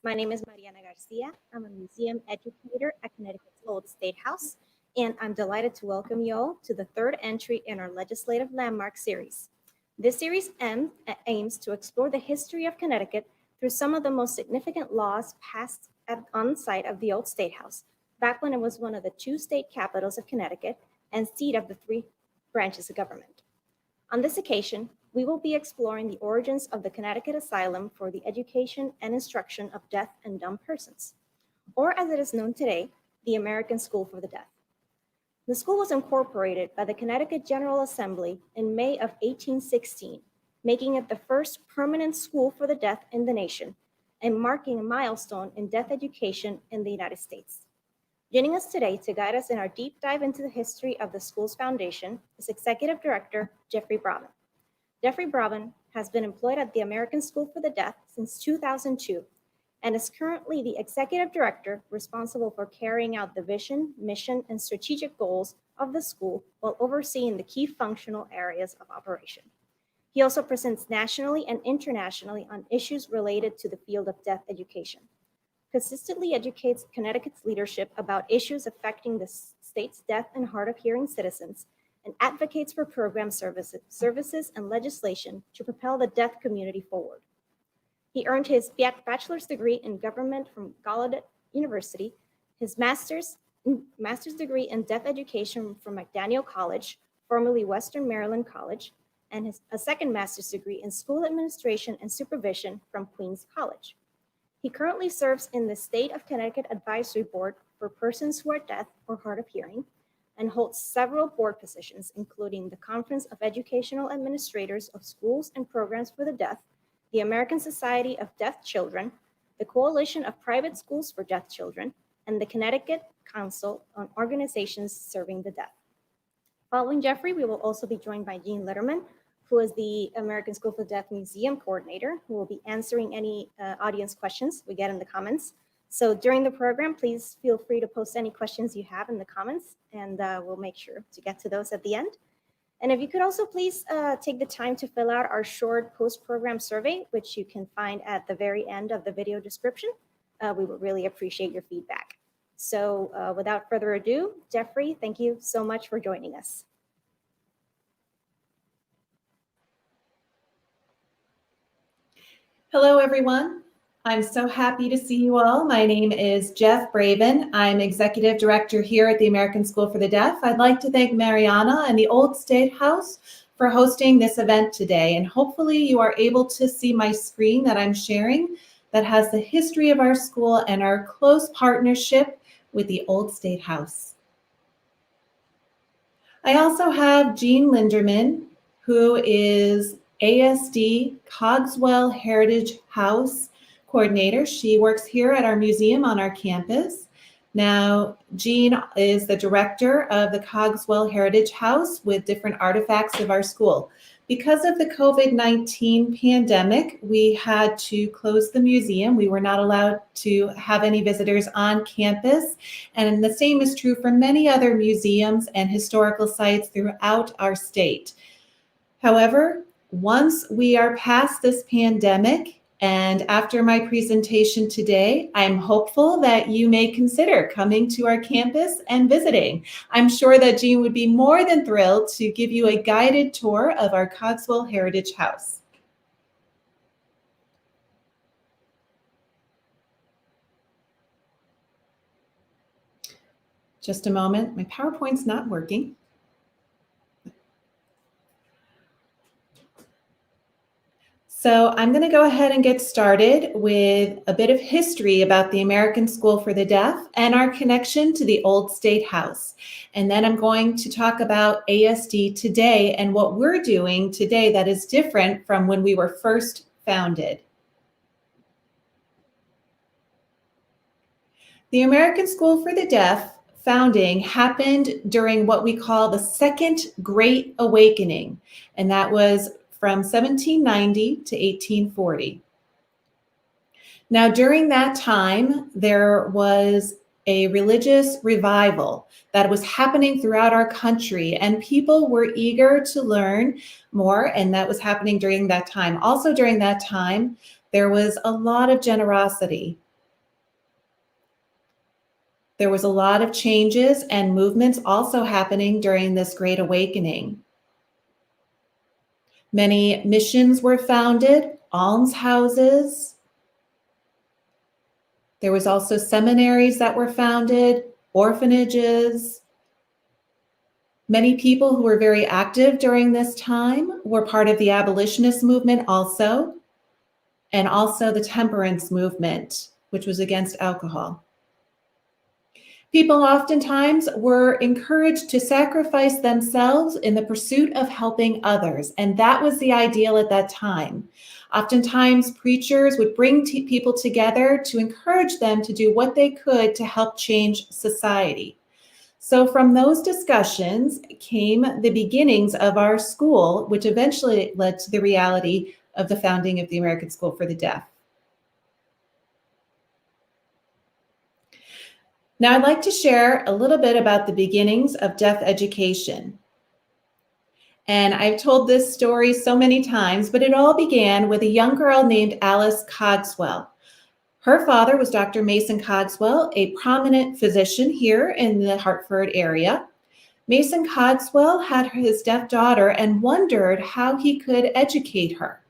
My name is Mariana Garcia. I'm a museum educator at Connecticut's Old State House, and I'm delighted to welcome you all to the third entry in our Legislative Landmark series. This series aims to explore the history of Connecticut through some of the most significant laws passed on site of the Old State House, back when it was one of the two state capitals of Connecticut and seat of the three branches of government. On this occasion, we will be exploring the origins of the Connecticut Asylum for the education and instruction of deaf and dumb persons, or as it is known today, the American School for the Deaf. The school was incorporated by the Connecticut General Assembly in May of 1816, making it the first permanent school for the deaf in the nation and marking a milestone in deaf education in the United States. Joining us today to guide us in our deep dive into the history of the school's foundation is Executive Director Jeffrey Bravin. Jeffrey Bravin has been employed at the American School for the Deaf since 2002 and is currently the Executive Director responsible for carrying out the vision, mission, and strategic goals of the school while overseeing the key functional areas of operation. He also presents nationally and internationally on issues related to the field of deaf education, consistently educates Connecticut's leadership about issues affecting the state's deaf and hard of hearing citizens, and advocates for program services and legislation to propel the deaf community forward. He earned his bachelor's degree in government from Gallaudet University, his master's degree in deaf education from McDaniel College, formerly Western Maryland College, and a second master's degree in school administration and supervision from Queens College. He currently serves in the State of Connecticut Advisory Board for persons who are deaf or hard of hearing and holds several board positions, including the Conference of Educational Administrators of Schools and Programs for the Deaf, the American Society of Deaf Children, the Coalition of Private Schools for Deaf Children, and the Connecticut Council on Organizations Serving the Deaf. Following Jeffrey, we will also be joined by Jean Linderman, who is the American School for the Deaf Museum Coordinator, who will be answering any audience questions we get in the comments. So during the program, please feel free to post any questions you have in the comments, and we'll make sure to get to those at the end. And if you could also please take the time to fill out our short post-program survey, which you can find at the very end of the video description, we would really appreciate your feedback. So without further ado, Jeffrey, thank you so much for joining us. Hello, everyone. I'm so happy to see you all. My name is Jeff Bravin. I'm Executive Director here at the American School for the Deaf. I'd like to thank Mariana and the Old State House for hosting this event today. And hopefully you are able to see my screen that I'm sharing that has the history of our school and our close partnership with the Old State House. I also have Jean Linderman, who is ASD Cogswell Heritage House Coordinator. She works here at our museum on our campus. Now, Jean is the director of the Cogswell Heritage House with different artifacts of our school. Because of the COVID-19 pandemic, we had to close the museum. We were not allowed to have any visitors on campus. And the same is true for many other museums and historical sites throughout our state. However, once we are past this pandemic, and after my presentation today, I'm hopeful that you may consider coming to our campus and visiting. I'm sure that Jean would be more than thrilled to give you a guided tour of our Cogswell Heritage House. Just a moment, my PowerPoint's not working. So I'm going to go ahead and get started with a bit of history about the American School for the Deaf and our connection to the Old State House. And then I'm going to talk about ASD today and what we're doing today that is different from when we were first founded. The American School for the Deaf founding happened during what we call the Second Great Awakening, and that was from 1790 to 1840. Now, during that time, there was a religious revival that was happening throughout our country, and people were eager to learn more, and that was happening during that time. Also during that time, there was a lot of generosity. There was a lot of changes and movements also happening during this Great Awakening. Many missions were founded, almshouses. There was also seminaries that were founded, orphanages. Many people who were very active during this time were part of the abolitionist movement also, and also the temperance movement, which was against alcohol. People oftentimes were encouraged to sacrifice themselves in the pursuit of helping others, and that was the ideal at that time. Oftentimes, preachers would bring people together to encourage them to do what they could to help change society. So from those discussions came the beginnings of our school, which eventually led to the reality of the founding of the American School for the Deaf. Now, I'd like to share a little bit about the beginnings of deaf education. And I've told this story so many times, but it all began with a young girl named Alice Cogswell. Her father was Dr. Mason Cogswell, a prominent physician here in the Hartford area. Mason Cogswell had his deaf daughter and wondered how he could educate her.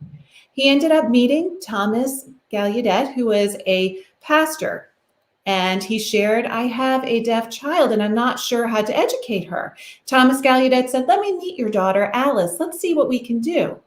He ended up meeting Thomas Gallaudet, who was a pastor. And he shared, I have a deaf child and I'm not sure how to educate her. Thomas Gallaudet said, let me meet your daughter, Alice. Let's see what we can do.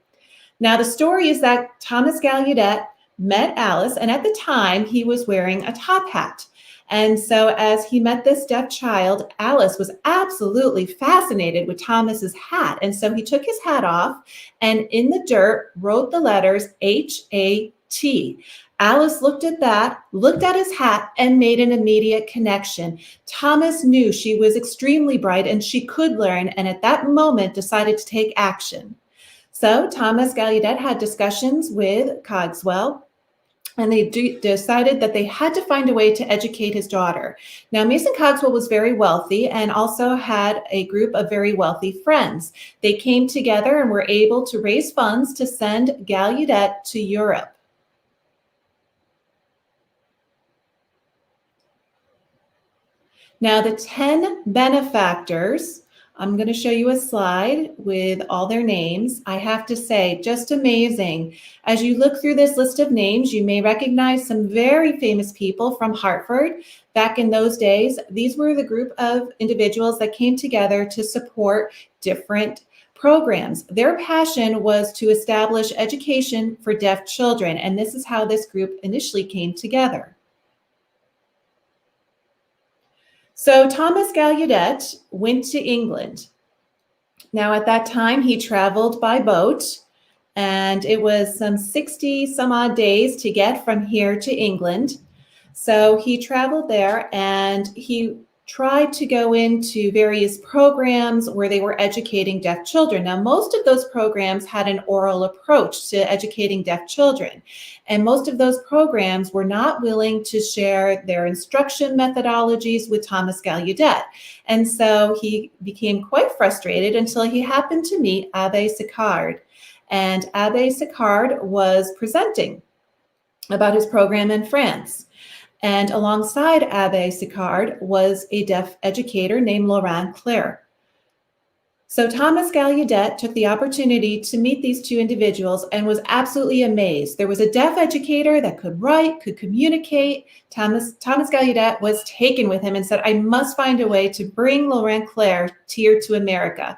Now, the story is that Thomas Gallaudet met Alice, and at the time he was wearing a top hat. And so as he met this deaf child, Alice was absolutely fascinated with Thomas's hat. And so he took his hat off and in the dirt wrote the letters H-A-T. Alice looked at that, looked at his hat, and made an immediate connection. Thomas knew she was extremely bright and she could learn, and at that moment decided to take action. So Thomas Gallaudet had discussions with Cogswell, and they decided that they had to find a way to educate his daughter. Now, Mason Cogswell was very wealthy and also had a group of very wealthy friends. They came together and were able to raise funds to send Gallaudet to Europe. Now, the 10 benefactors, I'm going to show you a slide with all their names. I have to say, just amazing. As you look through this list of names, you may recognize some very famous people from Hartford. Back in those days, these were the group of individuals that came together to support different programs. Their passion was to establish education for deaf children, and this is how this group initially came together. So Thomas Gallaudet went to England. Now at that time he traveled by boat, and it was some 60 some odd days to get from here to England. So he traveled there and he tried to go into various programs where they were educating deaf children. Now, most of those programs had an oral approach to educating deaf children, and most of those programs were not willing to share their instruction methodologies with Thomas Gallaudet. And so he became quite frustrated until he happened to meet Abbe Sicard. And Abbe Sicard was presenting about his program in France. And alongside Abbe Sicard was a deaf educator named Laurent Clerk. So Thomas Gallaudet took the opportunity to meet these two individuals and was absolutely amazed. There was a deaf educator that could write, could communicate. Thomas Gallaudet was taken with him and said, I must find a way to bring Laurent Clerk here to America.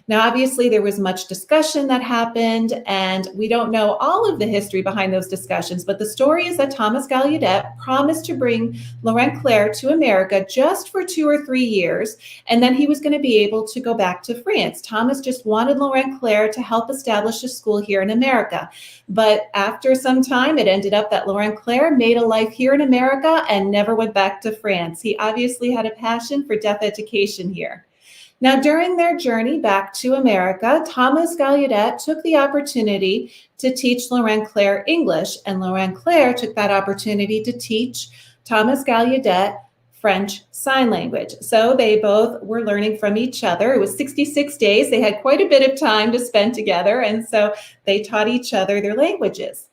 Now, obviously, there was much discussion that happened, and we don't know all of the history behind those discussions, but the story is that Thomas Gallaudet promised to bring Laurent Clerk to America just for 2 or 3 years, and then he was going to be able to go back to France. Thomas just wanted Laurent Clerk to help establish a school here in America. But after some time, it ended up that Laurent Clerk made a life here in America and never went back to France. He obviously had a passion for deaf education here. Now, during their journey back to America, Thomas Gallaudet took the opportunity to teach Laurent Clerk English, and Laurent Clerk took that opportunity to teach Thomas Gallaudet French Sign Language. So they both were learning from each other. It was 66 days. They had quite a bit of time to spend together, and so they taught each other their languages.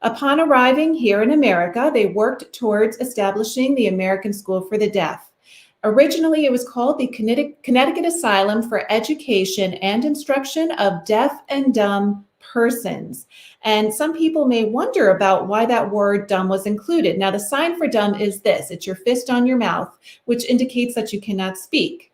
Upon arriving here in America, they worked towards establishing the American School for the Deaf. Originally, it was called the Connecticut Asylum for Education and Instruction of Deaf and Dumb Persons. And some people may wonder about why that word dumb was included. Now, the sign for dumb is this. It's your fist on your mouth, which indicates that you cannot speak.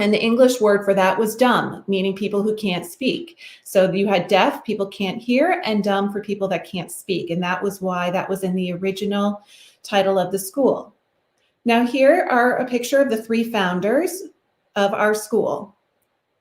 And the English word for that was dumb, meaning people who can't speak. So you had deaf, people can't hear, and dumb for people that can't speak. And that was why that was in the original title of the school. Now here are a picture of the 3 founders of our school.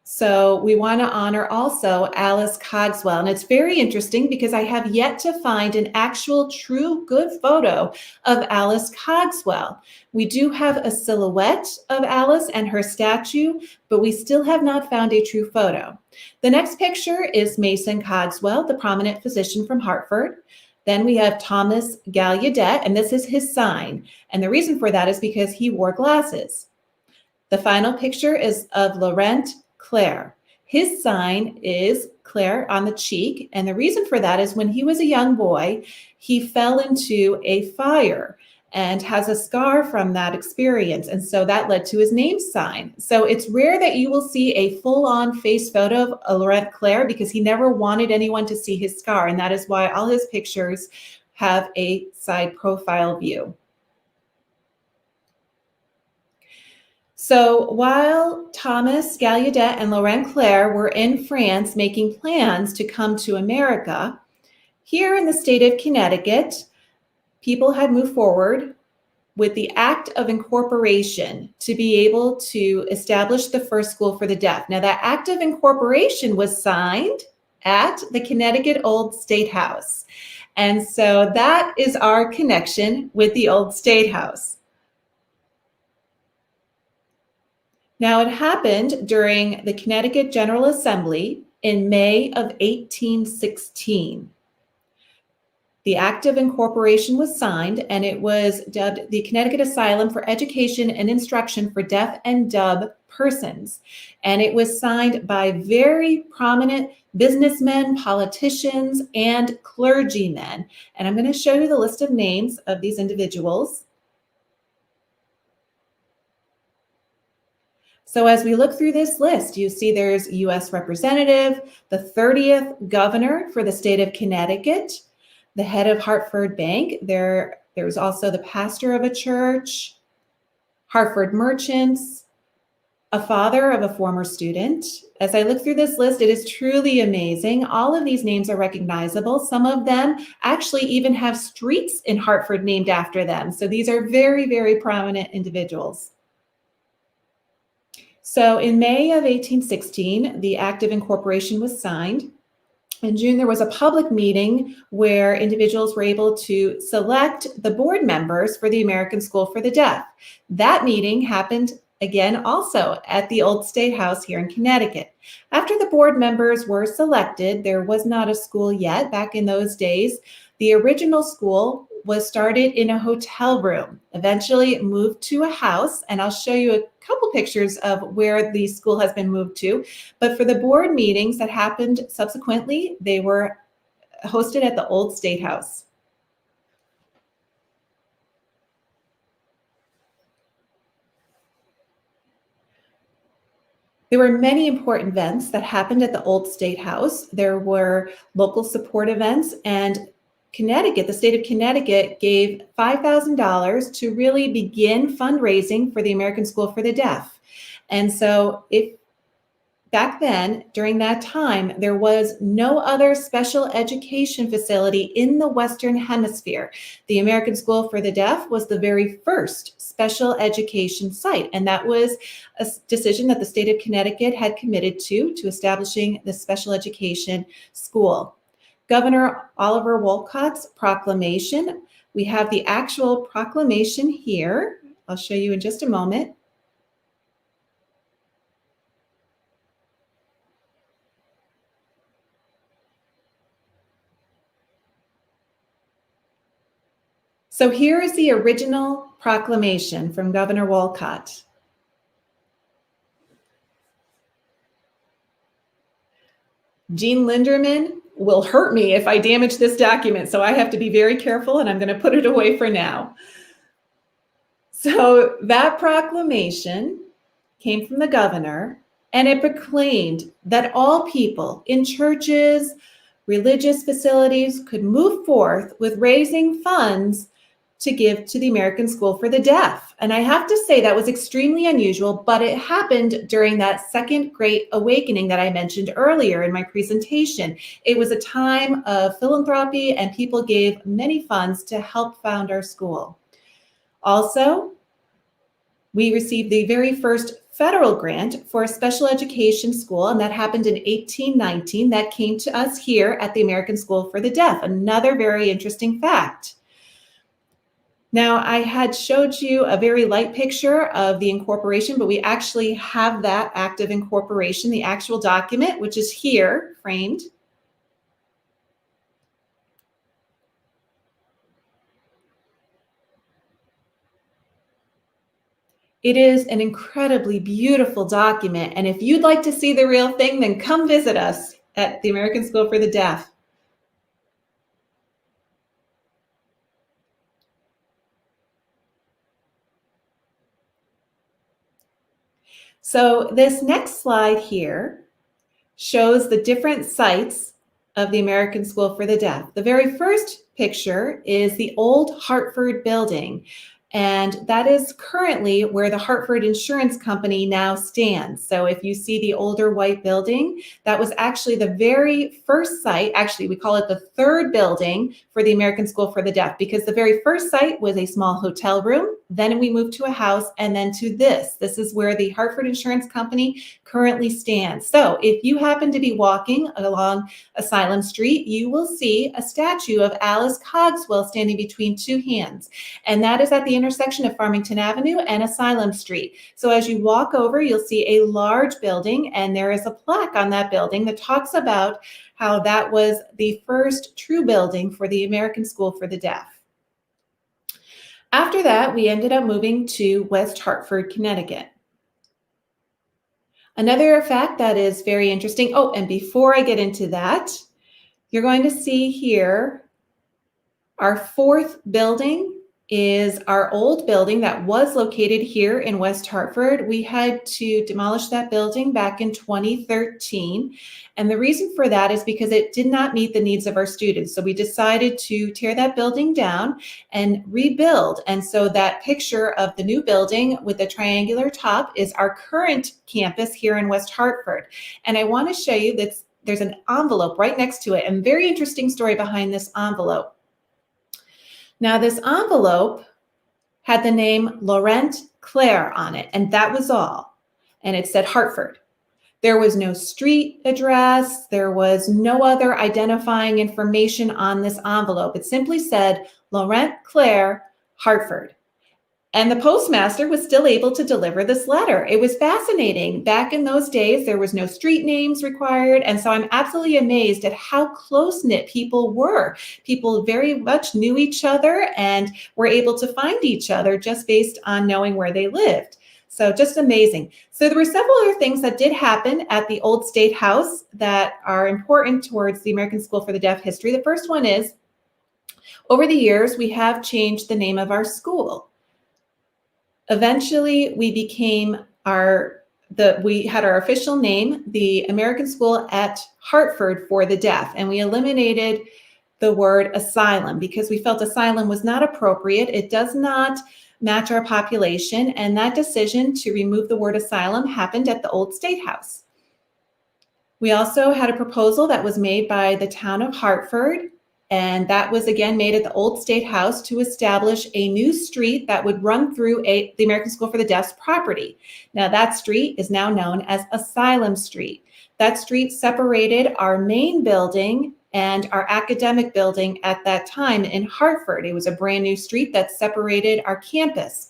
So we want to honor also Alice Cogswell. And it's very interesting because I have yet to find an actual true good photo of Alice Cogswell. We do have a silhouette of Alice and her statue, but we still have not found a true photo. The next picture is Mason Cogswell, the prominent physician from Hartford. Then we have Thomas Gallaudet, and this is his sign. And the reason for that is because he wore glasses. The final picture is of Laurent Claire. His sign is Claire on the cheek. And the reason for that is when he was a young boy, he fell into a fire and has a scar from that experience. And so that led to his name sign. So it's rare that you will see a full-on face photo of Laurent Claire because he never wanted anyone to see his scar. And that is why all his pictures have a side profile view. So while Thomas Gallaudet and Laurent Claire were in France making plans to come to America, here in the state of Connecticut, people had moved forward with the Act of Incorporation to be able to establish the first school for the deaf. Now, that Act of Incorporation was signed at the Connecticut Old State House. And so that is our connection with the Old State House. Now, it happened during the Connecticut General Assembly in May of 1816. The Act of Incorporation was signed, and it was dubbed the Connecticut Asylum for Education and Instruction for Deaf and Dumb Persons. And it was signed by very prominent businessmen, politicians, and clergymen. And I'm going to show you the list of names of these individuals. So as we look through this list, you see there's U.S. Representative, the 30th governor for the state of Connecticut, the head of Hartford Bank. There's also the pastor of a church, Hartford merchants, a father of a former student. As I look through this list, it is truly amazing. All of these names are recognizable. Some of them actually even have streets in Hartford named after them. So these are very, very prominent individuals. So in May of 1816, the Act of Incorporation was signed. In June, there was a public meeting where individuals were able to select the board members for the American School for the Deaf. That meeting happened again also at the Old State House here in Connecticut. After the board members were selected, there was not a school yet. Back in those days, the original school was started in a hotel room. Eventually it moved to a house, and I'll show you a couple pictures of where the school has been moved to. But for the board meetings that happened subsequently, they were hosted at the Old State House. There were many important events that happened at the Old State House. There were local support events, and Connecticut, the state of Connecticut, gave $5,000 to really begin fundraising for the American School for the Deaf. And so back then, during that time, there was no other special education facility in the Western Hemisphere. The American School for the Deaf was the very first special education site, and that was a decision that the state of Connecticut had committed to establishing the special education school. Governor Oliver Wolcott's proclamation. We have the actual proclamation here. I'll show you in just a moment. So here is the original proclamation from Governor Wolcott. Jean Linderman will hurt me if I damage this document, so I have to be very careful, and I'm going to put it away for now. So that proclamation came from the governor, and it proclaimed that all people in churches, religious facilities could move forth with raising funds to give to the American School for the Deaf. And I have to say that was extremely unusual, but it happened during that second Great Awakening that I mentioned earlier in my presentation. It was a time of philanthropy, and people gave many funds to help found our school. Also, we received the very first federal grant for a special education school, and that happened in 1819. That came to us here at the American School for the Deaf, another very interesting fact. Now, I had showed you a very light picture of the incorporation, but we actually have that act of incorporation, the actual document, which is here framed. It is an incredibly beautiful document, and if you'd like to see the real thing, then come visit us at the American School for the Deaf. So this next slide here shows the different sites of the American School for the Deaf. The very first picture is the old Hartford Building, and that is currently where the Hartford Insurance Company now stands. So if you see the older white building, that was actually the very first site. Actually, we call it the third building for the American School for the Deaf, because the very first site was a small hotel room. Then we moved to a house, and then to this. This is where the Hartford Insurance Company currently stands. So if you happen to be walking along Asylum Street, you will see a statue of Alice Cogswell standing between two hands. And that is at the intersection of Farmington Avenue and Asylum Street. So as you walk over, you'll see a large building, and there is a plaque on that building that talks about how that was the first true building for the American School for the Deaf. After that, we ended up moving to West Hartford, Connecticut. Another fact that is very interesting, oh, and before I get into that, you're going to see here our fourth building is our old building that was located here in West Hartford. We had to demolish that building back in 2013. And the reason for that is because it did not meet the needs of our students. So we decided to tear that building down and rebuild. And so that picture of the new building with the triangular top is our current campus here in West Hartford. And I want to show you that there's an envelope right next to it, and very interesting story behind this envelope. Now, this envelope had the name Laurent Claire on it, and that was all. And it said Hartford. There was no street address. There was no other identifying information on this envelope. It simply said Laurent Claire, Hartford. And the postmaster was still able to deliver this letter. It was fascinating. Back in those days, there was no street names required. And so I'm absolutely amazed at how close-knit people were. People very much knew each other and were able to find each other just based on knowing where they lived. So just amazing. So there were several other things that did happen at the old State House that are important towards the American School for the Deaf history. The first one is, over the years, we have changed the name of our school. Eventually, we had our official name, the American School at Hartford for the Deaf, and we eliminated the word asylum because we felt asylum was not appropriate. It does not match our population, and that decision to remove the word asylum happened at the old State House. We also had a proposal that was made by the town of Hartford, and that was again made at the old State House to establish a new street that would run through the American School for the Deaf's property. Now that street is now known as Asylum Street. That street separated our main building and our academic building at that time in Hartford. It was a brand new street that separated our campus.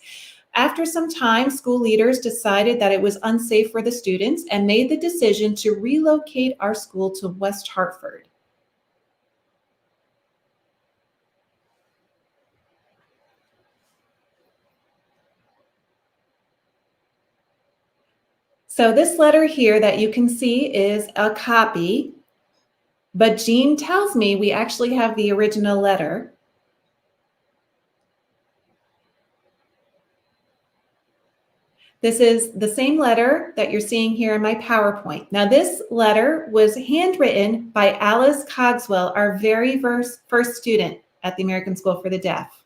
After some time, school leaders decided that it was unsafe for the students and made the decision to relocate our school to West Hartford. So this letter here that you can see is a copy, but Jean tells me we actually have the original letter. This is the same letter that you're seeing here in my PowerPoint. Now, this letter was handwritten by Alice Cogswell, our very first student at the American School for the Deaf.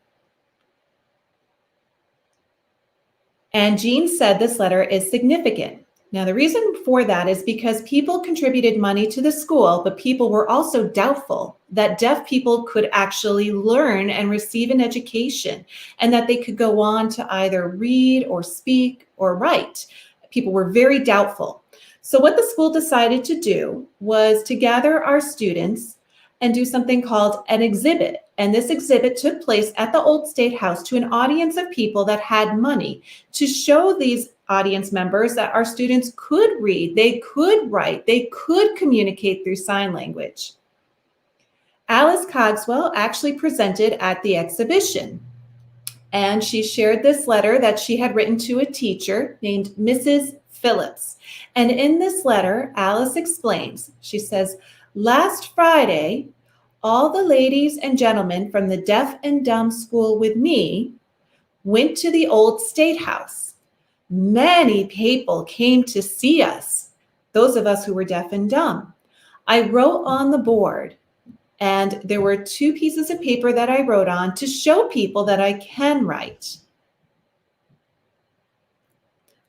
And Jean said this letter is significant. Now, the reason for that is because people contributed money to the school, but people were also doubtful that deaf people could actually learn and receive an education, and that they could go on to either read or speak or write. People were very doubtful. So what the school decided to do was to gather our students and do something called an exhibit. And this exhibit took place at the Old State House to an audience of people that had money, to show these audience members that our students could read, they could write, they could communicate through sign language. Alice Cogswell actually presented at the exhibition, and she shared this letter that she had written to a teacher named Mrs. Phillips. And in this letter, Alice explains, she says, "Last Friday, all the ladies and gentlemen from the Deaf and Dumb School with me went to the Old State House. Many people came to see us, those of us who were deaf and dumb. I wrote on the board, and there were 2 pieces of paper that I wrote on to show people that I can write.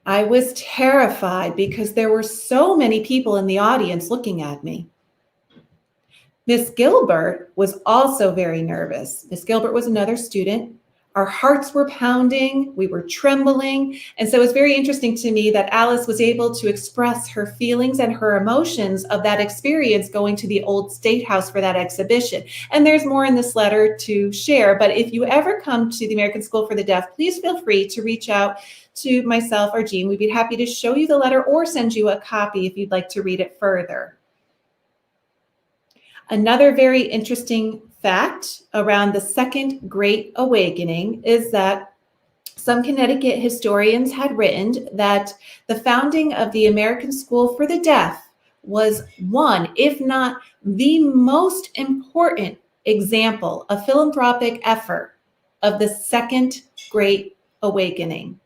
I was terrified because there were so many people in the audience looking at me. Miss Gilbert was also very nervous. Miss Gilbert was another student. Our hearts were pounding, we were trembling. And so it was very interesting to me that Alice was able to express her feelings and her emotions of that experience going to the Old State House for that exhibition. And there's more in this letter to share, but if you ever come to the American School for the Deaf, please feel free to reach out to myself or Jean. We'd be happy to show you the letter or send you a copy if you'd like to read it further. Another very interesting fact around the Second Great Awakening is that some Connecticut historians had written that the founding of the American School for the Deaf was one, if not the most important example of philanthropic effort of the Second Great Awakening.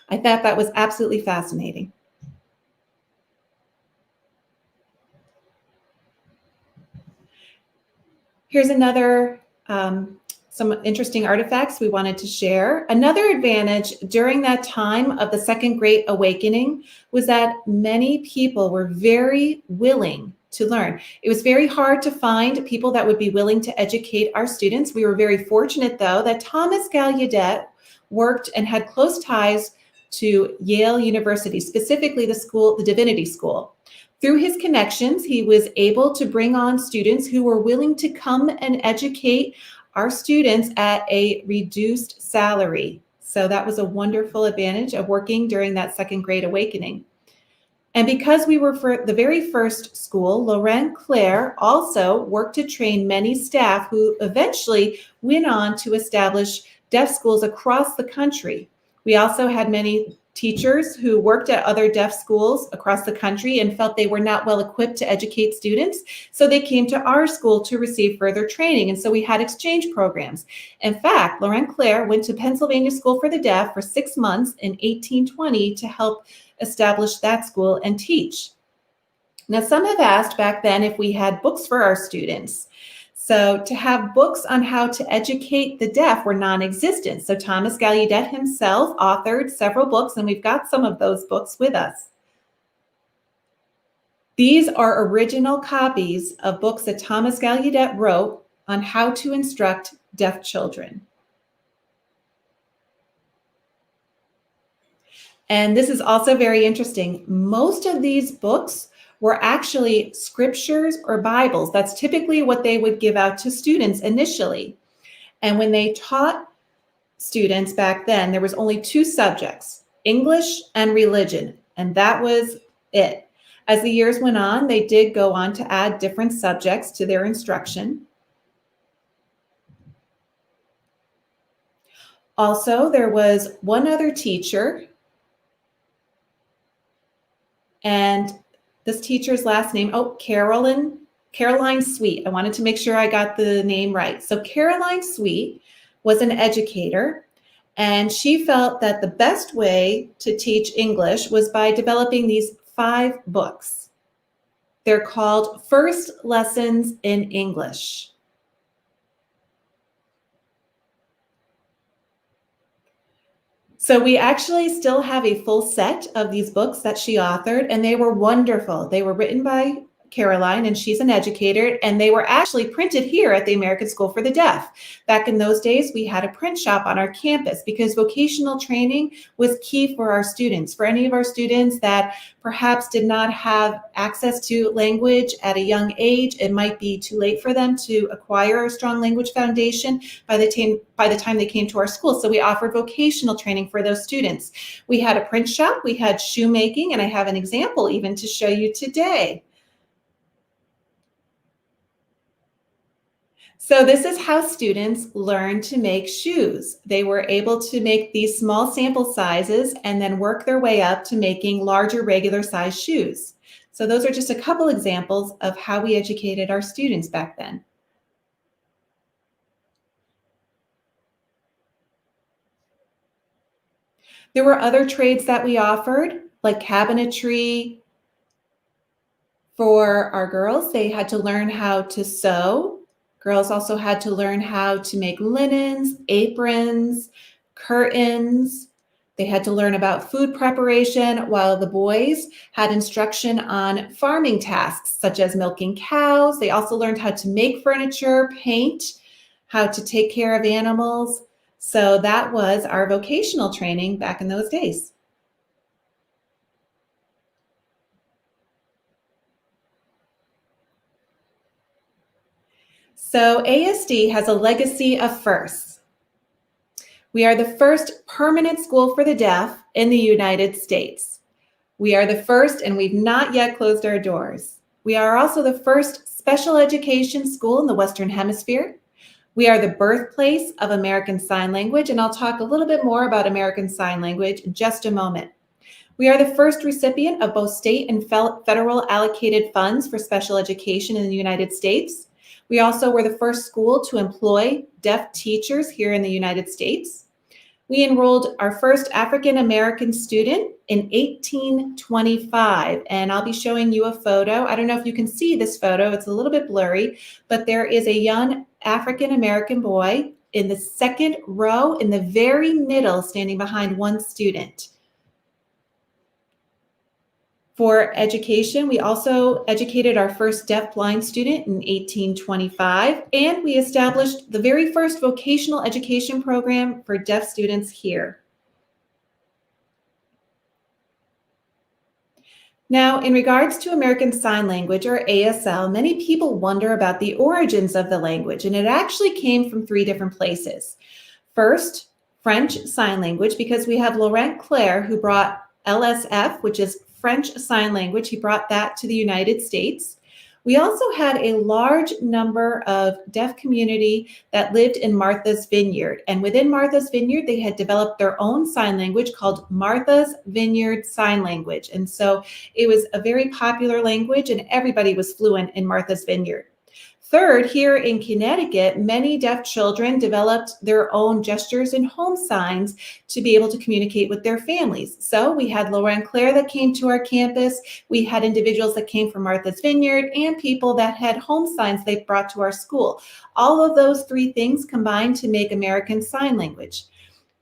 I thought that was absolutely fascinating. Here's another, some interesting artifacts we wanted to share. Another advantage during that time of the Second Great Awakening was that many people were very willing to learn. It was very hard to find people that would be willing to educate our students. We were very fortunate, though, that Thomas Gallaudet worked and had close ties to Yale University, specifically the Divinity School. Through his connections, he was able to bring on students who were willing to come and educate our students at a reduced salary. So that was a wonderful advantage of working during that Second Great Awakening. And because we were for the very first school, Laurent Claire also worked to train many staff who eventually went on to establish deaf schools across the country. We also had many teachers who worked at other deaf schools across the country and felt they were not well equipped to educate students. So they came to our school to receive further training. And so we had exchange programs. In fact, Laurent Claire went to Pennsylvania School for the Deaf for 6 months in 1820 to help establish that school and teach. Now, some have asked back then if we had books for our students. So to have books on how to educate the deaf were non-existent. So Thomas Gallaudet himself authored several books, and we've got some of those books with us. These are original copies of books that Thomas Gallaudet wrote on how to instruct deaf children. And this is also very interesting. Most of these books were actually scriptures or Bibles. That's typically what they would give out to students initially. And when they taught students back then, there was only 2 subjects, English and religion, and that was it. As the years went on, they did go on to add different subjects to their instruction. Also, there was one other teacher, and this teacher's last name, Caroline Sweet. I wanted to make sure I got the name right. So Caroline Sweet was an educator, And she felt that the best way to teach English was by developing these 5 books. They're called First Lessons in English. So we actually still have a full set of these books that she authored, and they were wonderful. They were written by Caroline, and she's an educator, and they were actually printed here at the American School for the Deaf. Back in those days, we had a print shop on our campus because vocational training was key for our students. For any of our students that perhaps did not have access to language at a young age, it might be too late for them to acquire a strong language foundation by the time they came to our school. So we offered vocational training for those students. We had a print shop, we had shoemaking, and I have an example even to show you today. So this is how students learn to make shoes. They were able to make these small sample sizes and then work their way up to making larger regular size shoes. So those are just a couple examples of how we educated our students back then. There were other trades that we offered, like cabinetry. For our girls, they had to learn how to sew. Girls also had to learn how to make linens, aprons, curtains. They had to learn about food preparation, while the boys had instruction on farming tasks, such as milking cows. They also learned how to make furniture, paint, how to take care of animals. So that was our vocational training back in those days. So ASD has a legacy of firsts. We are the first permanent school for the deaf in the United States. We are the first, and we've not yet closed our doors. We are also the first special education school in the Western Hemisphere. We are the birthplace of American Sign Language, and I'll talk a little bit more about American Sign Language in just a moment. We are the first recipient of both state and federal allocated funds for special education in the United States. We also were the first school to employ deaf teachers here in the United States. We enrolled our first African American student in 1825, and I'll be showing you a photo. I don't know if you can see this photo, it's a little bit blurry, but there is a young African American boy in the second row in the very middle, standing behind one student. For education, we also educated our first deaf-blind student in 1825, and we established the very first vocational education program for deaf students here. Now, in regards to American Sign Language, or ASL, many people wonder about the origins of the language, and it actually came from 3 different places. First, French Sign Language, because we have Laurent Clerc, who brought LSF, which is French Sign Language. He brought that to the United States. We also had a large number of deaf community that lived in Martha's Vineyard. And within Martha's Vineyard, they had developed their own sign language called Martha's Vineyard Sign Language. And so it was a very popular language, and everybody was fluent in Martha's Vineyard. Third, here in Connecticut, many deaf children developed their own gestures and home signs to be able to communicate with their families. So we had Laurent Clerc that came to our campus, we had individuals that came from Martha's Vineyard, and people that had home signs they brought to our school. All of those 3 things combined to make American Sign Language.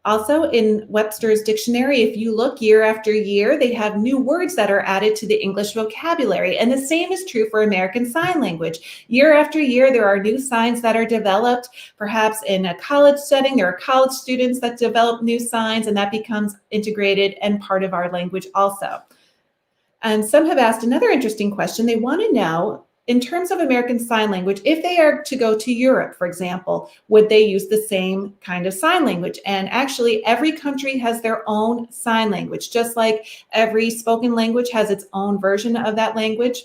Also, in Webster's dictionary, if you look year after year, they have new words that are added to the English vocabulary. And the same is true for American Sign Language. Year after year, there are new signs that are developed. Perhaps in a college setting, there are college students that develop new signs, and that becomes integrated and part of our language also. And some have asked another interesting question. They want to know, in terms of American Sign Language, if they are to go to Europe, for example, would they use the same kind of sign language? And actually, every country has their own sign language, just like every spoken language has its own version of that language.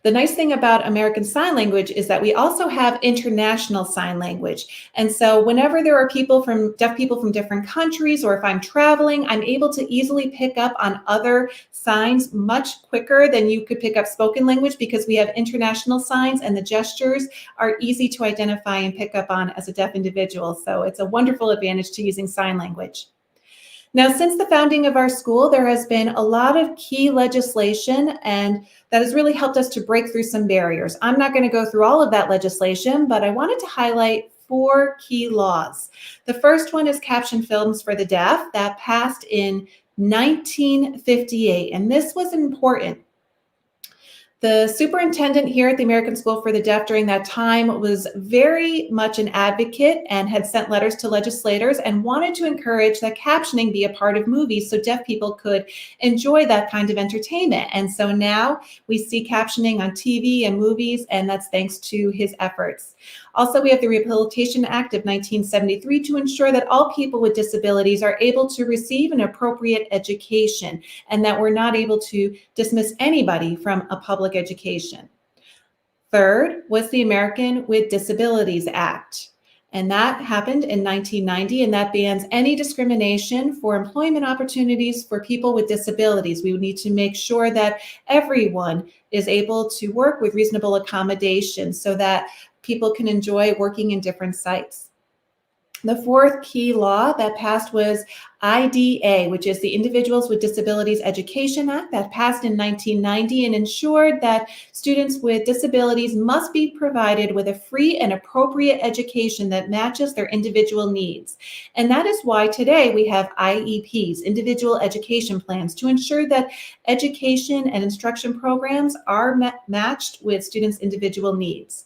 The nice thing about American Sign Language is that we also have international sign language. And so whenever there are deaf people from different countries, or if I'm traveling, I'm able to easily pick up on other signs much quicker than you could pick up spoken language, because we have international signs and the gestures are easy to identify and pick up on as a deaf individual. So it's a wonderful advantage to using sign language. Now, since the founding of our school, there has been a lot of key legislation, and that has really helped us to break through some barriers. I'm not going to go through all of that legislation, but I wanted to highlight 4 key laws. The first one is Caption Films for the Deaf, that passed in 1958, and this was important. The superintendent here at the American School for the Deaf during that time was very much an advocate and had sent letters to legislators and wanted to encourage that captioning be a part of movies so deaf people could enjoy that kind of entertainment. And so now we see captioning on TV and movies, and that's thanks to his efforts. Also, we have the Rehabilitation Act of 1973 to ensure that all people with disabilities are able to receive an appropriate education, and that we're not able to dismiss anybody from a public education. Third was the American with Disabilities Act, and that happened in 1990, and that bans any discrimination for employment opportunities for people with disabilities. We need to make sure that everyone is able to work with reasonable accommodations so that people can enjoy working in different sites. The fourth key law that passed was IDA, which is the Individuals with Disabilities Education Act, that passed in 1990 and ensured that students with disabilities must be provided with a free and appropriate education that matches their individual needs. And that is why today we have IEPs, individual education plans, to ensure that education and instruction programs are matched with students' individual needs.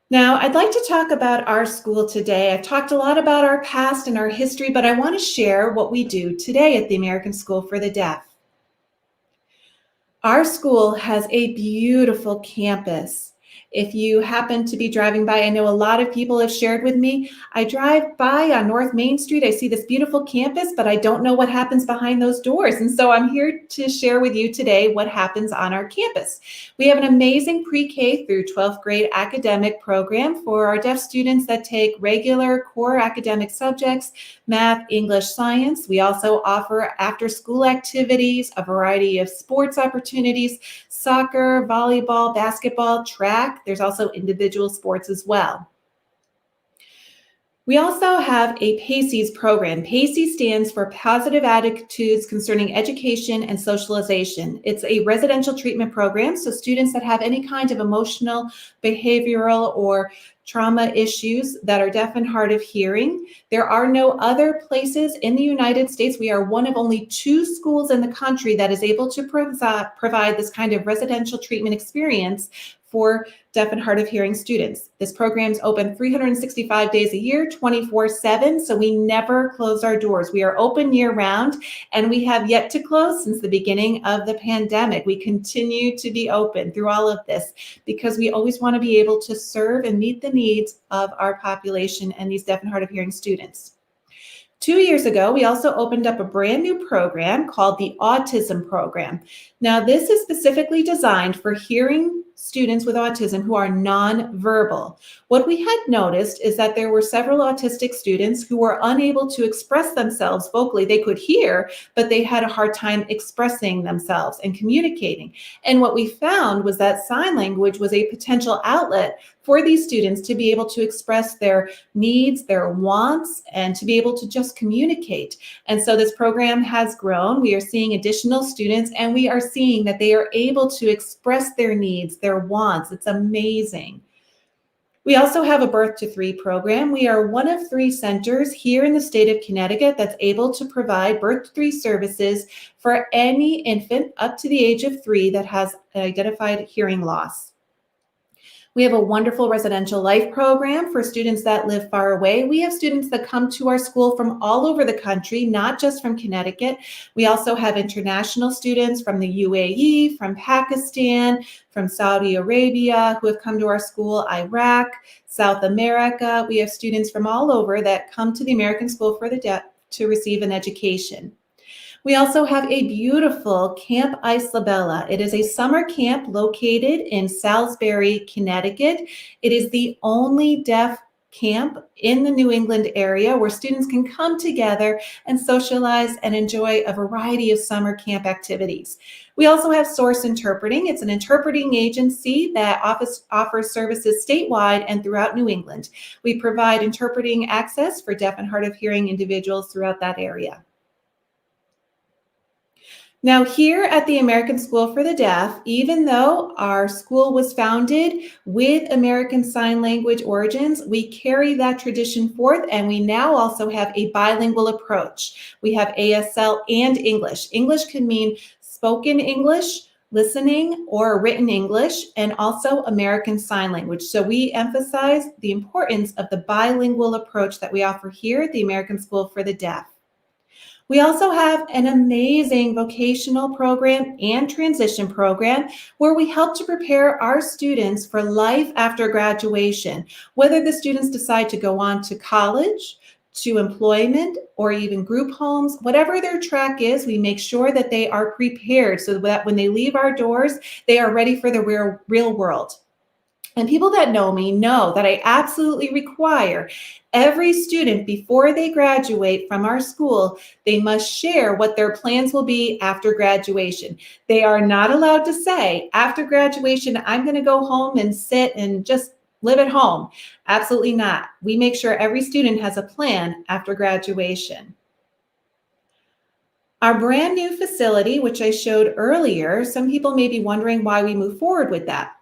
Now, I'd like to talk about our school today. I've talked a lot about our past and our history, but I want to share what we do today at the American School for the Deaf. Our school has a beautiful campus. If you happen to be driving by, I know a lot of people have shared with me, I drive by on North Main Street, I see this beautiful campus, but I don't know what happens behind those doors. And so I'm here to share with you today what happens on our campus. We have an amazing pre-K through 12th grade academic program for our deaf students that take regular core academic subjects, math, English, science. We also offer after-school activities, a variety of sports opportunities, soccer, volleyball, basketball, track. There's also individual sports as well. We also have a PACES program. PACES stands for Positive Attitudes Concerning Education and Socialization. It's a residential treatment program, so students that have any kind of emotional, behavioral, or trauma issues that are deaf and hard of hearing. There are no other places in the United States. We are one of only 2 schools in the country that is able to provide this kind of residential treatment experience for deaf and hard of hearing students. This program is open 365 days a year, 24/7, so we never close our doors. We are open year round, and we have yet to close since the beginning of the pandemic. We continue to be open through all of this because we always want to be able to serve and meet the needs of our population and these deaf and hard of hearing students. 2 years ago, we also opened up a brand new program called the Autism Program. Now, this is specifically designed for hearing students with autism who are nonverbal. What we had noticed is that there were several autistic students who were unable to express themselves vocally. They could hear, but they had a hard time expressing themselves and communicating. And what we found was that sign language was a potential outlet for these students to be able to express their needs, their wants, and to be able to just communicate. And so this program has grown. We are seeing additional students, and we are seeing that they are able to express their needs, their wants. It's amazing. We also have a Birth to 3 program. We are one of 3 centers here in the state of Connecticut that's able to provide birth to 3 services for any infant up to the age of 3 that has an identified hearing loss. We have a wonderful residential life program for students that live far away. We have students that come to our school from all over the country, not just from Connecticut. We also have international students from the UAE, from Pakistan, from Saudi Arabia who have come to our school, Iraq, South America. We have students from all over that come to the American School for the Deaf to receive an education. We also have a beautiful Camp Isla Bella. It is a summer camp located in Salisbury, Connecticut. It is the only deaf camp in the New England area where students can come together and socialize and enjoy a variety of summer camp activities. We also have Source Interpreting. It's an interpreting agency that offers services statewide and throughout New England. We provide interpreting access for deaf and hard of hearing individuals throughout that area. Now, here at the American School for the Deaf, even though our school was founded with American Sign Language origins, we carry that tradition forth, and we now also have a bilingual approach. We have ASL and English. English can mean spoken English, listening, or written English, and also American Sign Language. So we emphasize the importance of the bilingual approach that we offer here at the American School for the Deaf. We also have an amazing vocational program and transition program where we help to prepare our students for life after graduation, whether the students decide to go on to college, to employment, or even group homes. Whatever their track is, we make sure that they are prepared so that when they leave our doors, they are ready for the real world. And people that know me know that I absolutely require every student before they graduate from our school, they must share what their plans will be after graduation. They are not allowed to say, after graduation, I'm going to go home and sit and just live at home. Absolutely not. We make sure every student has a plan after graduation. Our brand new facility, which I showed earlier, some people may be wondering why we move forward with that.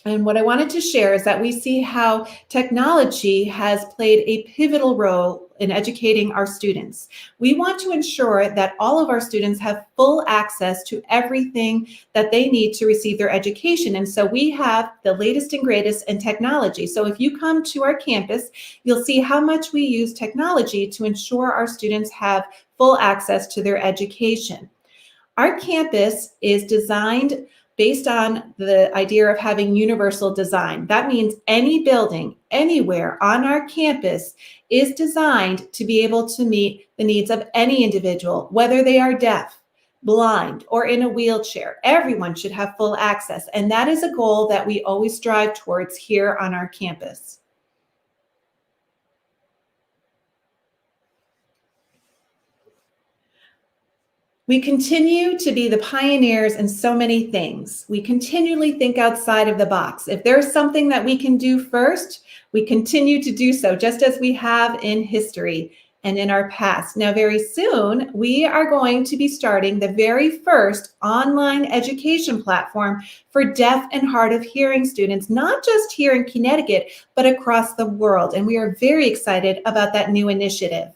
And what I wanted to share is that we see how technology has played a pivotal role in educating our students. We want to ensure that all of our students have full access to everything that they need to receive their education. And so we have the latest and greatest in technology. So if you come to our campus, you'll see how much we use technology to ensure our students have full access to their education. Our campus is designed based on the idea of having universal design. That means any building, anywhere on our campus is designed to be able to meet the needs of any individual, whether they are deaf, blind, or in a wheelchair. Everyone should have full access. And that is a goal that we always strive towards here on our campus. We continue to be the pioneers in so many things. We continually think outside of the box. If there's something that we can do first, we continue to do so, just as we have in history and in our past. Now, very soon, we are going to be starting the very first online education platform for deaf and hard of hearing students, not just here in Connecticut, but across the world. And we are very excited about that new initiative.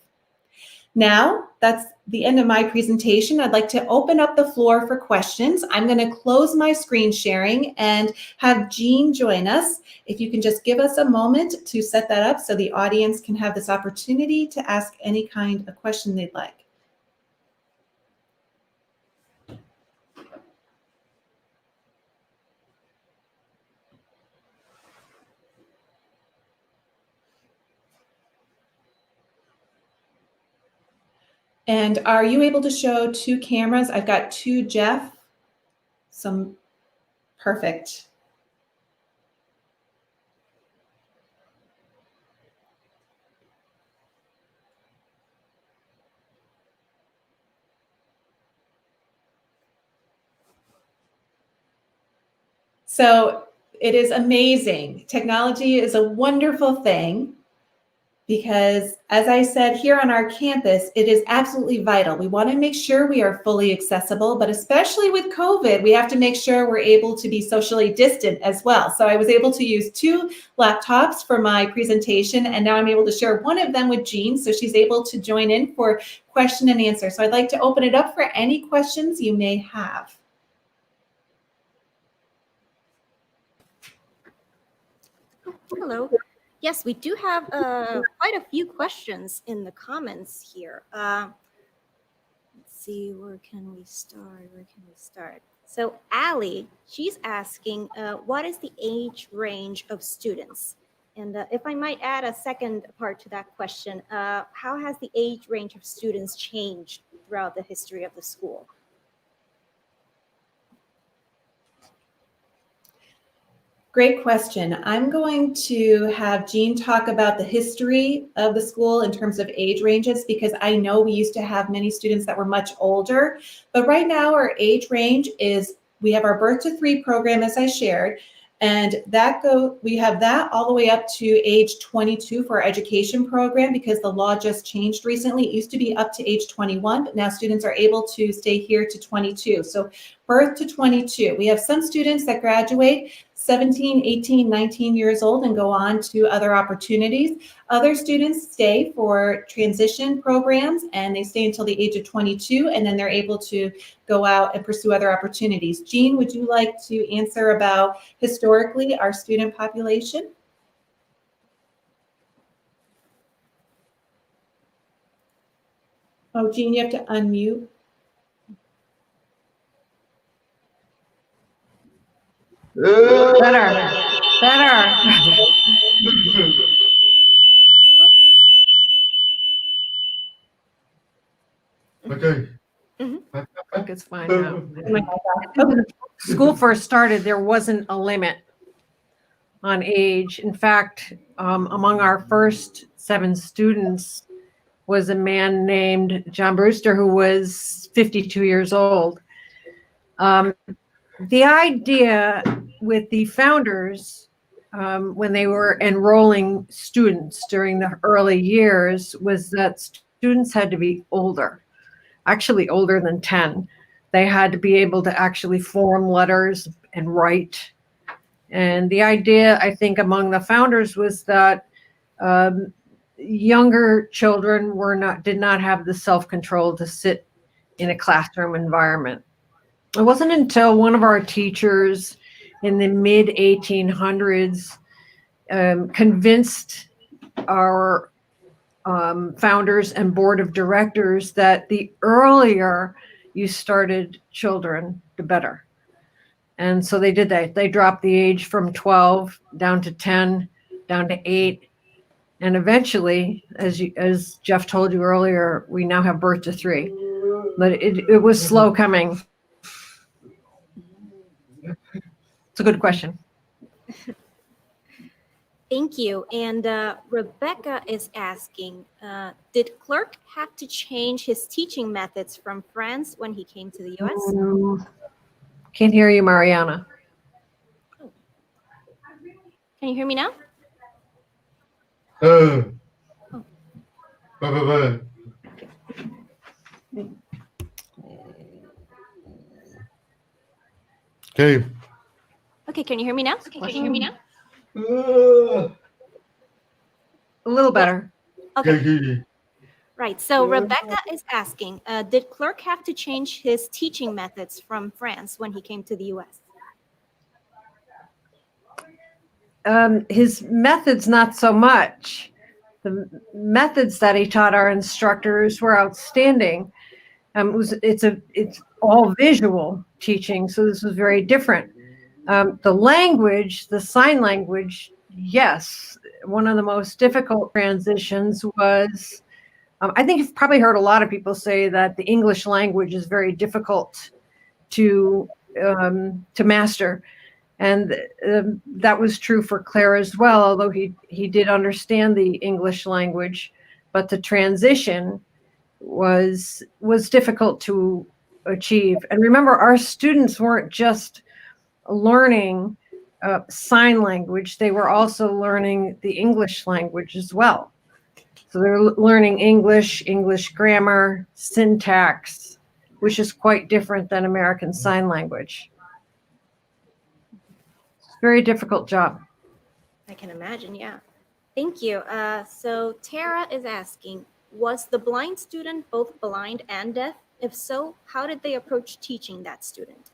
Now, that's the end of my presentation. I'd like to open up the floor for questions. I'm going to close my screen sharing and have Jean join us. If you can just give us a moment to set that up so the audience can have this opportunity to ask any kind of question they'd like. And are you able to show two cameras? I've got two Jeff. Perfect. So it is amazing. Technology is a wonderful thing because, as I said, here on our campus, it is absolutely vital. We want to make sure we are fully accessible, but especially with COVID, we have to make sure we're able to be socially distant as well. So I was able to use two laptops for my presentation, and now I'm able to share one of them with Jean, so she's able to join in for question and answer. So I'd like to open it up for any questions you may have. Hello. Yes, we do have quite a few questions in the comments here. Let's see, where can we start? So Allie, she's asking, what is the age range of students? And if I might add a second part to that question, how has the age range of students changed throughout the history of the school? Great question. I'm going to have Jean talk about the history of the school in terms of age ranges, because I know we used to have many students that were much older, but right now our age range is, we have our birth to 3 program, as I shared, and we have that all the way up to age 22 for our education program, because the law just changed recently. It used to be up to age 21, but now students are able to stay here to 22. So birth to 22. We have some students that graduate 17, 18, 19 years old and go on to other opportunities. Other students stay for transition programs and they stay until the age of 22, and then they're able to go out and pursue other opportunities. Jean, would you like to answer about historically our student population? Oh, Jean, you have to unmute. Better. Okay. Mhm. I think it's fine now. When school first started, there wasn't a limit on age. In fact, among our first 7 students was a man named John Brewster, who was 52 years old. The idea with the founders, when they were enrolling students during the early years, was that students had to be older, actually older than 10. They had to be able to actually form letters and write. And the idea, I think, among the founders was that younger children did not have the self-control to sit in a classroom environment. It wasn't until one of our teachers in the mid 1800s convinced our founders and board of directors that the earlier you started children, the better. And so they did that. They dropped the age from 12 down to 10, down to 8. And eventually, as Jeff told you earlier, we now have birth to 3. But it was slow coming. It's a good question. Thank you. And Rebecca is asking, did Clerk have to change his teaching methods from France when he came to the US? Can't hear you, Mariana. Can you hear me now? Okay. Okay, can you hear me now? A little better. Okay. Right. So Rebecca is asking, did Clerk have to change his teaching methods from France when he came to the US? His methods, not so much. The methods that he taught our instructors were outstanding. It's all visual teaching, so this was very different. The language, the sign language, yes. One of the most difficult transitions was, I think you've probably heard a lot of people say that the English language is very difficult to master. And that was true for Claire as well, although he did understand the English language, but the transition was difficult to achieve. And remember, our students weren't just learning sign language, they were also learning the English language as well. So they're learning English grammar, syntax, which is quite different than American Sign Language. It's a very difficult job. I can imagine, yeah. Thank you. So Tara is asking, was the blind student both blind and deaf? If so, how did they approach teaching that student?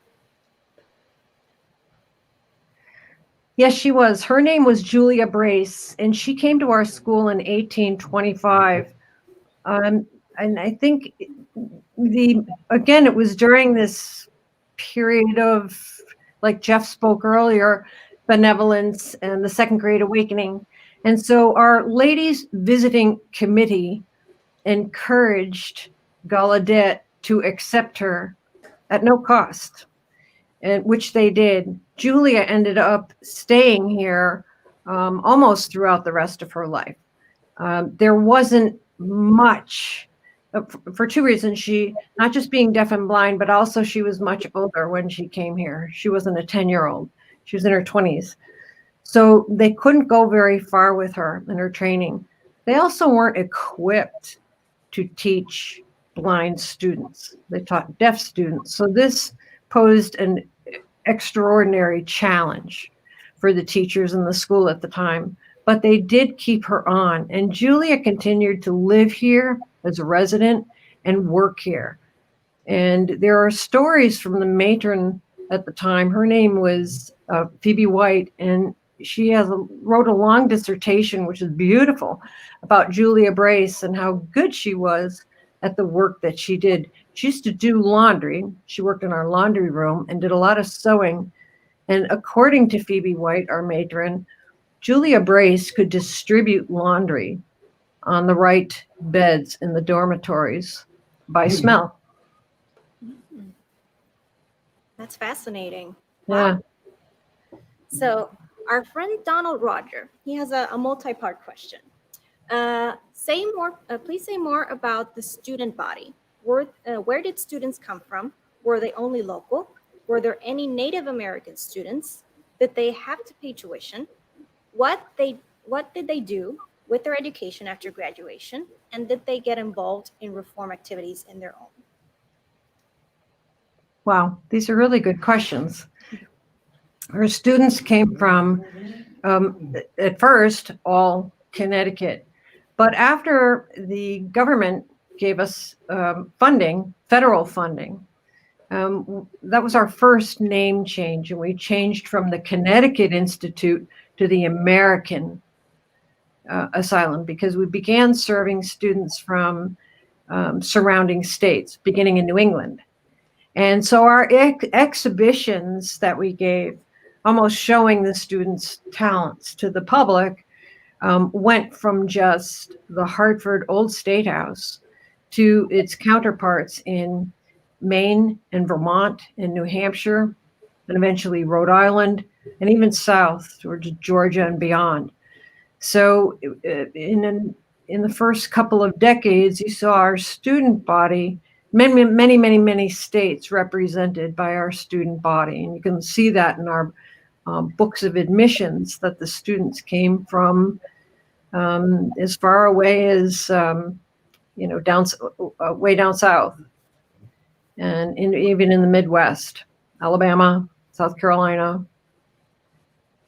Yes, she was. Her name was Julia Brace, and she came to our school in 1825. And I think, again, it was during this period of, like Jeff spoke earlier, benevolence and the Second Great Awakening. And so our ladies visiting committee encouraged Gallaudet to accept her at no cost, and which they did. Julia ended up staying here almost throughout the rest of her life. There wasn't much for two reasons. She, not just being deaf and blind, but also she was much older when she came here. She wasn't a 10-year-old. She was in her 20s. So they couldn't go very far with her in her training. They also weren't equipped to teach blind students. They taught deaf students. So this posed an extraordinary challenge for the teachers in the school at the time, but they did keep her on. And Julia continued to live here as a resident and work here. And there are stories from the matron at the time. Her name was Phoebe White, and she wrote a long dissertation, which is beautiful, about Julia Brace and how good she was at the work that she did. She used to do laundry. She worked in our laundry room and did a lot of sewing. And according to Phoebe White, our matron, Julia Brace could distribute laundry on the right beds in the dormitories by smell. That's fascinating. Yeah. So our friend Donald Roger, he has a multi-part question. Please say more about the student body. Where did students come from? Were they only local? Were there any Native American students? Did they have to pay tuition? What did they do with their education after graduation? And did they get involved in reform activities in their own? Wow, these are really good questions. Her students came from, at first, all Connecticut. But after the government gave us funding, federal funding, that was our first name change. And we changed from the Connecticut Institute to the American Asylum, because we began serving students from surrounding states, beginning in New England. And so our exhibitions that we gave, almost showing the students' talents to the public, went from just the Hartford Old State House to its counterparts in Maine and Vermont and New Hampshire, and eventually Rhode Island, and even south towards Georgia and beyond. So in the first couple of decades, you saw our student body, many states represented by our student body. And you can see that in our books of admissions, that the students came from as far away as, way down south, and even in the Midwest, Alabama, South Carolina.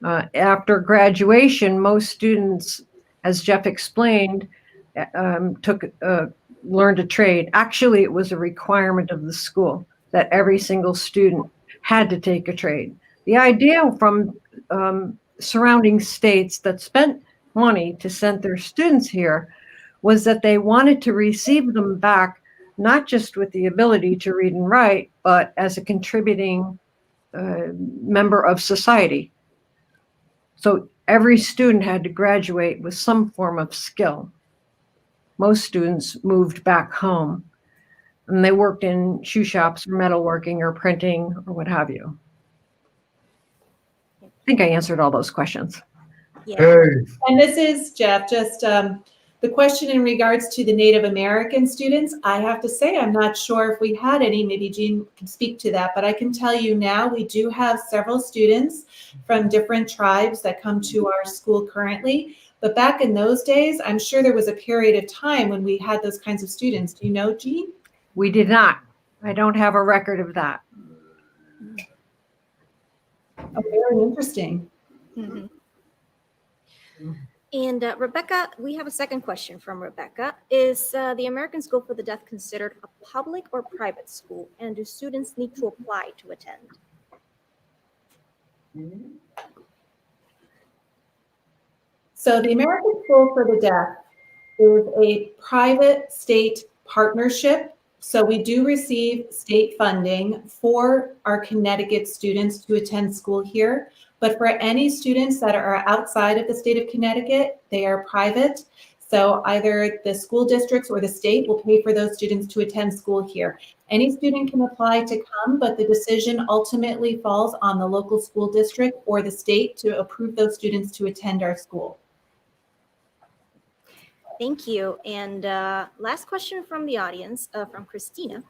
After graduation, most students, as Jeff explained, learned a trade. Actually, it was a requirement of the school that every single student had to take a trade. The idea from surrounding states that spent money to send their students here was that they wanted to receive them back, not just with the ability to read and write, but as a contributing member of society. So every student had to graduate with some form of skill. Most students moved back home, and they worked in shoe shops or metalworking or printing or what have you. I think I answered all those questions. Yeah. Hey, And this is, Jeff, just the question in regards to the Native American students. I have to say, I'm not sure if we had any. Maybe Jean can speak to that, but I can tell you now we do have several students from different tribes that come to our school currently. But back in those days, I'm sure there was a period of time when we had those kinds of students. Do you know, Jean? We did not. I don't have a record of that. Oh, very interesting. Mhm. And Rebecca, we have a second question from Rebecca. Is the American School for the Deaf considered a public or private school? And do students need to apply to attend? So the American School for the Deaf is a private state partnership. So we do receive state funding for our Connecticut students to attend school here. But for any students that are outside of the state of Connecticut, they are private. So either the school districts or the state will pay for those students to attend school here. Any student can apply to come, but the decision ultimately falls on the local school district or the state to approve those students to attend our school. Thank you. And last question from the audience, from Christina.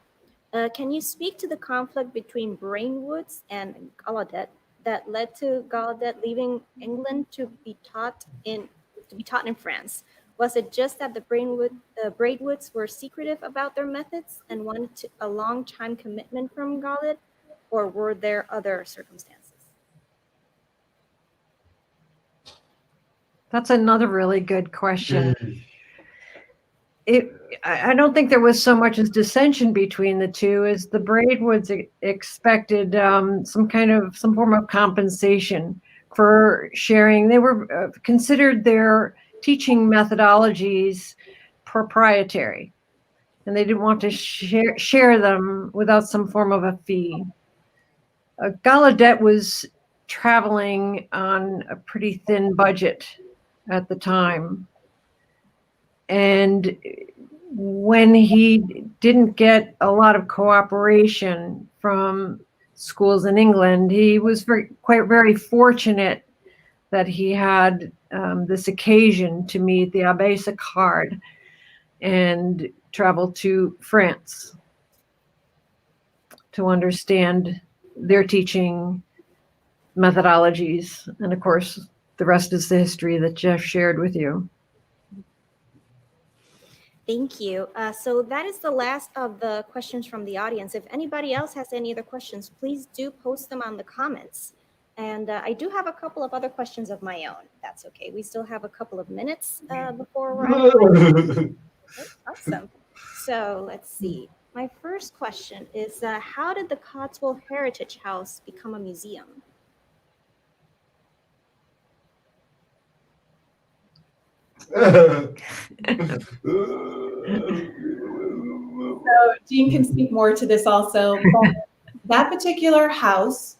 Can you speak to the conflict between Brainwoods and Gallaudet that led to Gallaudet leaving England to be taught in France? Was it just that the Braidwoods were secretive about their methods and wanted a long time commitment from Gallaudet, or were there other circumstances? That's another really good question. Okay. I don't think there was so much as dissension between the two as the Braidwoods expected some form of compensation for sharing. They were considered their teaching methodologies proprietary, and they didn't want to share them without some form of a fee. Gallaudet was traveling on a pretty thin budget at the time. And when he didn't get a lot of cooperation from schools in England, he was very fortunate that he had this occasion to meet the Abbé Sicard and travel to France to understand their teaching methodologies. And of course, the rest is the history that Jeff shared with you. Thank you. So that is the last of the questions from the audience. If anybody else has any other questions, please do post them on the comments. And I do have a couple of other questions of my own. That's okay. We still have a couple of minutes before we're out. Okay, awesome. So let's see. My first question is, how did the Cotswold Heritage House become a museum? So Jean can speak more to this also. But that particular house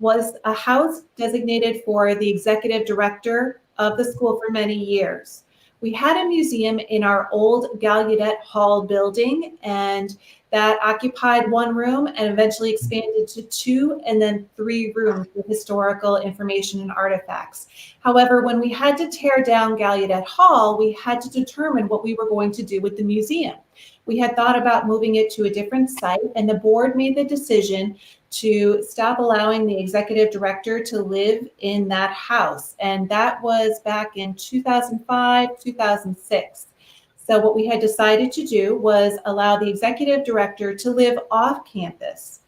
was a house designated for the executive director of the school for many years. We had a museum in our old Gallaudet Hall building, and that occupied one room and eventually expanded to 2 and then 3 rooms with historical information and artifacts. However, when we had to tear down Gallaudet Hall, we had to determine what we were going to do with the museum. We had thought about moving it to a different site, and the board made the decision to stop allowing the executive director to live in that house. And that was back in 2005, 2006. So what we had decided to do was allow the executive director to live off campus.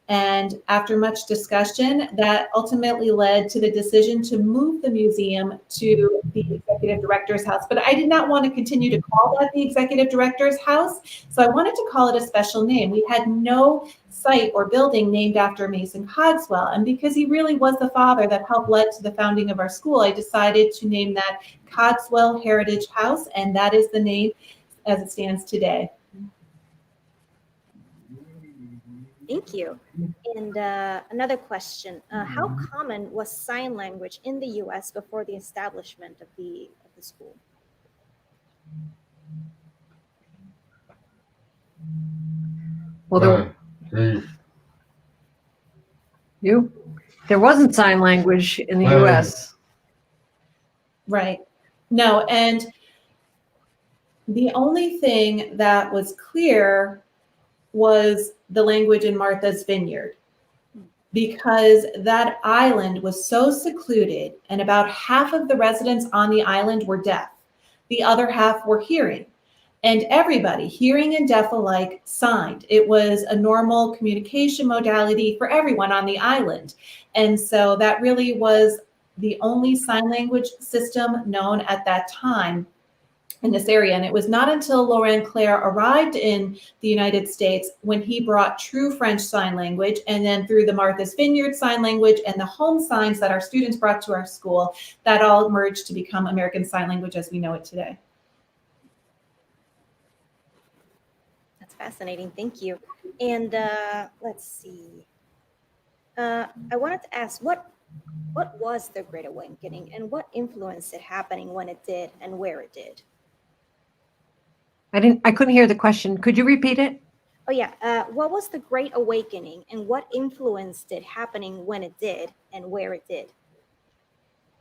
And after much discussion, that ultimately led to the decision to move the museum to the executive director's house. But I did not want to continue to call that the executive director's house, so I wanted to call it a special name. We had no site or building named after Mason Cogswell. And because he really was the father that helped lead to the founding of our school, I decided to name that Cogswell Heritage House, and that is the name as it stands today. Thank you. And another question, how common was sign language in the US before the establishment of the school? Well, there wasn't sign language in the US. Right. No, and the only thing that was clear was the language in Martha's Vineyard, because that island was so secluded and about half of the residents on the island were deaf. The other half were hearing, and everybody, hearing and deaf alike, signed. It was a normal communication modality for everyone on the island. And so that really was the only sign language system known at that time in this area. And it was not until Laurent Clerc arrived in the United States when he brought true French Sign Language, and then through the Martha's Vineyard Sign Language and the home signs that our students brought to our school, that all merged to become American Sign Language as we know it today. That's fascinating. Thank you. And let's see. I wanted to ask, what was the Great Awakening and what influenced it happening when it did and where it did? I couldn't hear the question. Could you repeat it? Oh yeah, what was the Great Awakening and what influenced it happening when it did and where it did?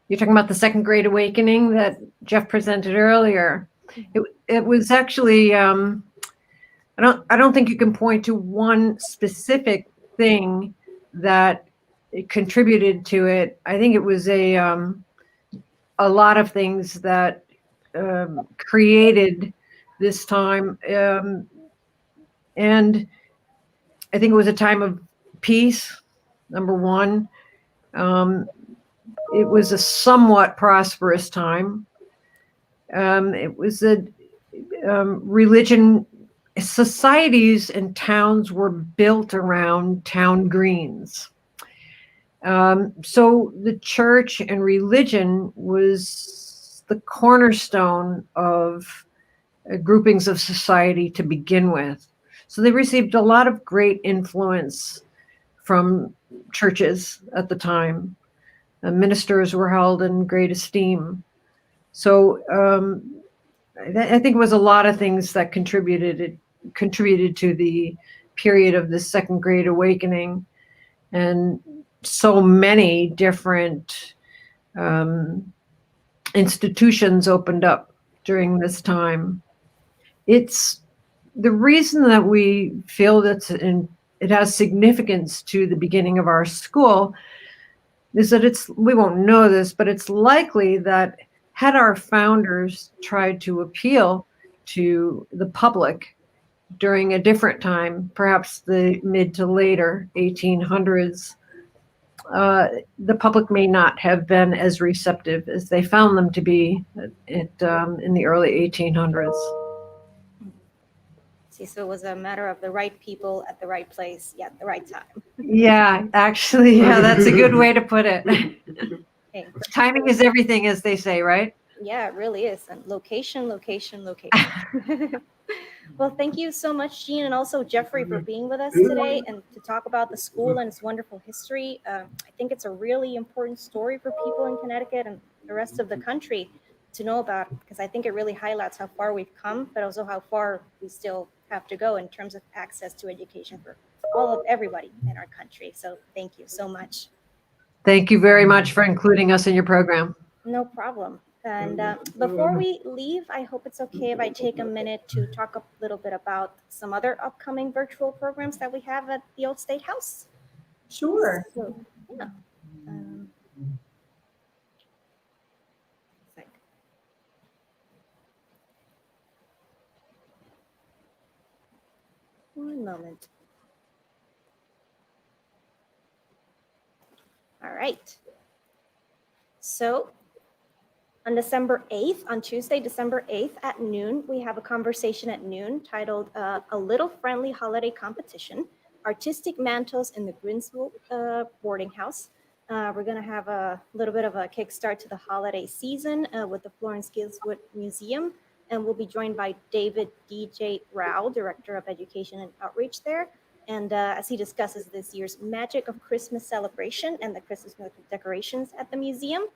You're talking about the Second Great Awakening that Jeff presented earlier. It was actually, I don't think you can point to one specific thing that contributed to it. I think it was a lot of things that created this time, and I think it was a time of peace. Number one, it was a somewhat prosperous time. It was a religion. Societies and towns were built around town greens. So the church and religion was the cornerstone of groupings of society to begin with. So they received a lot of great influence from churches at the time. Ministers were held in great esteem. So I think it was a lot of things that contributed to the period of the Second Great Awakening, and so many different institutions opened up during this time. It's the reason that we feel that it has significance to the beginning of our school is that we won't know this, but it's likely that had our founders tried to appeal to the public during a different time, perhaps the mid to later 1800s, the public may not have been as receptive as they found them to be in the early 1800s. See, so it was a matter of the right people at the right place, at the right time. Yeah, actually, yeah, that's a good way to put it. Okay. Timing is everything, as they say, right? Yeah, it really is. And location, location, location. Well, thank you so much, Jean, and also Jeffrey for being with us today and to talk about the school and its wonderful history. I think it's a really important story for people in Connecticut and the rest of the country to know about, because I think it really highlights how far we've come, but also how far we still have to go in terms of access to education for everybody in our country. So thank you so much. Thank you very much for including us in your program. No problem. And before we leave, I hope it's okay if I take a minute to talk a little bit about some other upcoming virtual programs that we have at the Old State House. Sure. So, yeah. One moment. All right. So on December 8th, on Tuesday, December 8th at noon, we have a conversation at noon titled A Little Friendly Holiday Competition, Artistic Mantles in the Grinsville Boarding House. We're going to have a little bit of a kickstart to the holiday season with the Florence Giswood Museum, and we'll be joined by David D.J. Rao, Director of Education and Outreach there. And as he discusses this year's Magic of Christmas celebration and the Christmas decorations at the museum.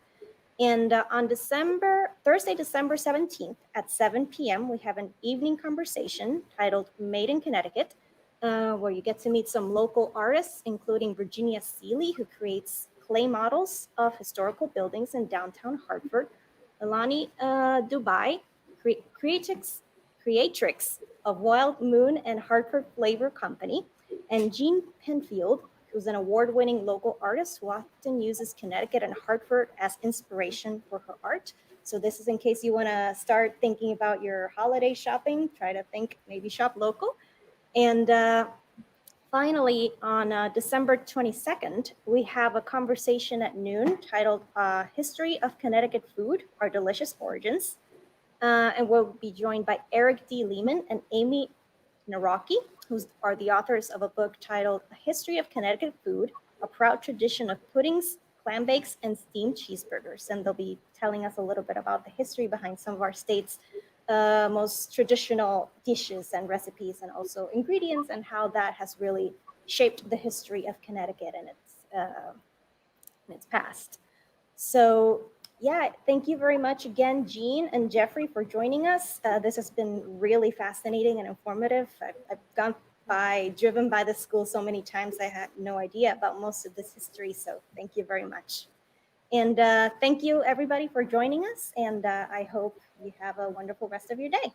And on Thursday, December 17th at 7 p.m., we have an evening conversation titled Made in Connecticut, where you get to meet some local artists, including Virginia Seeley, who creates clay models of historical buildings in downtown Hartford, Ilani Dubai, creatrix of Wild Moon and Hartford Flavor Company, and Jean Penfield, who's an award-winning local artist who often uses Connecticut and Hartford as inspiration for her art. So this is in case you want to start thinking about your holiday shopping, try to maybe shop local. And finally, on December 22nd, we have a conversation at noon titled History of Connecticut Food, Our Delicious Origins. And we'll be joined by Eric D. Lehman and Amy Naraki, who are the authors of a book titled A History of Connecticut Food, A Proud Tradition of Puddings, Clam Bakes, and Steamed Cheeseburgers. And they'll be telling us a little bit about the history behind some of our state's most traditional dishes and recipes, and also ingredients, and how that has really shaped the history of Connecticut and its past. So Yeah, thank you very much again, Jean and Jeffrey, for joining us. This has been really fascinating and informative. I've driven by the school so many times, I had no idea about most of this history. So thank you very much. And thank you, everybody, for joining us. And I hope you have a wonderful rest of your day.